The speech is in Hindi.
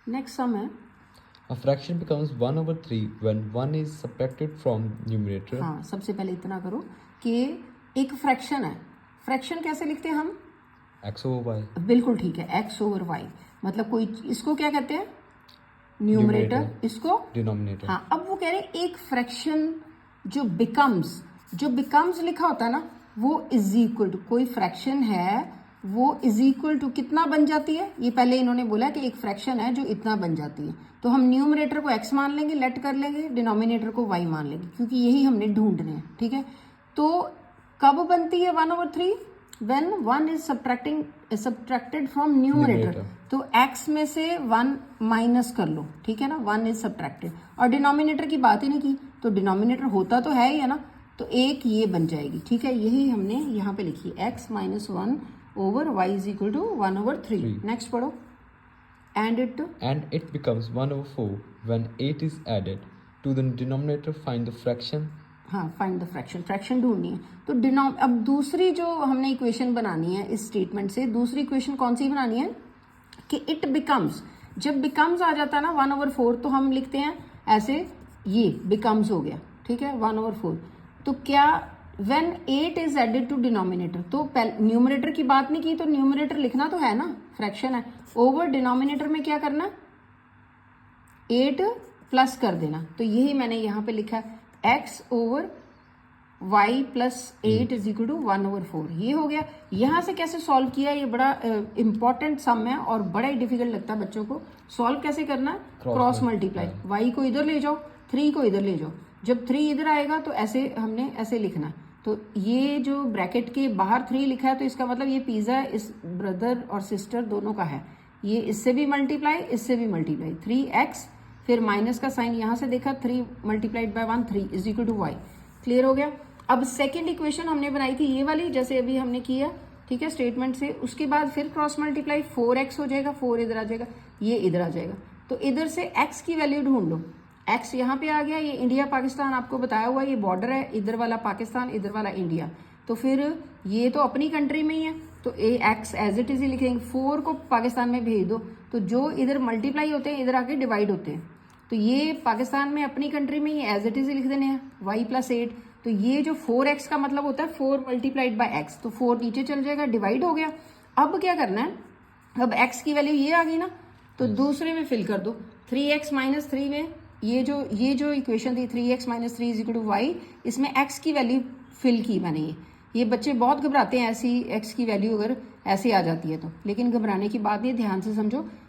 नेक्स्ट सम है, A fraction becomes 1/3 when 1 is subtracted from numerator. हाँ सबसे पहले इतना करो कि एक फ्रैक्शन है, फ्रैक्शन कैसे लिखते हैं हम, X over y. बिल्कुल ठीक है, एक्स ओवर वाई, मतलब कोई इसको क्या कहते हैं, न्यूमरेटर, इसको Denominator. हाँ। अब वो कह रहे हैं एक फ्रैक्शन जो बिकम्स लिखा होता है ना, वो इज इक्वल टू, कोई फ्रैक्शन है वो इज इक्वल टू कितना बन जाती है, ये पहले इन्होंने बोला कि एक फ्रैक्शन है जो इतना बन जाती है, तो हम न्यूमरेटर को x मान लेंगे, लेट कर लेंगे, डिनोमिनेटर को y मान लेंगे, क्योंकि यही हमने ढूंढने हैं, ठीक है। तो कब बनती है 1/3, when 1 is subtracted from numerator, तो x में से 1 माइनस कर लो, ठीक है ना, 1 इज सब्ट्रैक्टेड, और डिनोमिनेटर की बात ही नहीं की, तो डिनोमिनेटर होता तो है ही है ना, तो एक ये बन जाएगी, ठीक है, यही हमने यहाँ पे लिखी x minus 1 over y is equal to 1/3। Next पढ़ो, and it becomes 1/4 when 8 is added to the denominator. Find the fraction. हाँ, फाइंड द फ्रैक्शन ढूंढनी है, तो अब दूसरी जो हमने इक्वेशन बनानी है इस स्टेटमेंट से, दूसरी इक्वेशन कौन सी बनानी है कि इट बिकम्स, जब बिकम्स आ जाता है ना 1/4, तो हम लिखते हैं ऐसे, ये बिकम्स हो गया, ठीक है, 1/4, तो क्या when 8 is added to denominator, तो न्यूमरेटर की बात नहीं की, तो न्यूमरेटर लिखना तो है ना, फ्रैक्शन है, ओवर डिनोमिनेटर में क्या करना, 8 प्लस कर देना, तो यही मैंने यहाँ पे लिखा है x over y plus 8 is equal to 1/4, ये हो गया। यहाँ से कैसे सॉल्व किया, ये बड़ा इंपॉर्टेंट सम है और बड़ा ही डिफिकल्ट लगता है बच्चों को। सॉल्व कैसे करना है, क्रॉस मल्टीप्लाई, y को इधर ले जाओ, 3 को इधर ले जाओ, जब 3 इधर आएगा तो ऐसे हमने ऐसे लिखना है, तो ये जो ब्रैकेट के बाहर 3 लिखा है, तो इसका मतलब ये पिज्जा इस ब्रदर और सिस्टर दोनों का है, ये इससे भी मल्टीप्लाई, इससे भी मल्टीप्लाई, 3x, फिर माइनस का साइन यहाँ से देखा, 3 multiplied by 1, 3 is equal to y। Clear हो गया। अब सेकेंड इक्वेशन हमने बनाई थी ये वाली, जैसे अभी हमने किया, ठीक है, स्टेटमेंट से, उसके बाद फिर क्रॉस मल्टीप्लाई, 4x हो जाएगा, 4 इधर आ जाएगा, ये इधर आ जाएगा, तो इधर से x की वैल्यू ढूंढ लो, x यहाँ पे आ गया, ये इंडिया पाकिस्तान आपको बताया हुआ, ये बॉर्डर है, इधर वाला पाकिस्तान, इधर वाला इंडिया, तो फिर ये तो अपनी कंट्री में ही है, तो x एज इट इज ही लिखेंगे, 4 को पाकिस्तान में भेज दो, तो जो इधर मल्टीप्लाई होते हैं इधर आके डिवाइड होते हैं, तो ये पाकिस्तान में अपनी कंट्री में ही एज इट इज ही लिख देने हैं, y प्लस 8, तो ये जो 4x का मतलब होता है 4 मल्टीप्लाइड बाय x, तो 4 नीचे चल जाएगा, डिवाइड हो गया। अब क्या करना है, अब x की वैल्यू ये आ गई ना, तो दूसरे में फिल कर दो, 3x माइनस 3 में ये जो इक्वेशन थी 3x minus 3 is equal to y, इसमें x की वैल्यू फिल की मैंने, ये बच्चे बहुत घबराते हैं ऐसी x की वैल्यू अगर ऐसे आ जाती है तो, लेकिन घबराने की बात नहीं, ध्यान से समझो,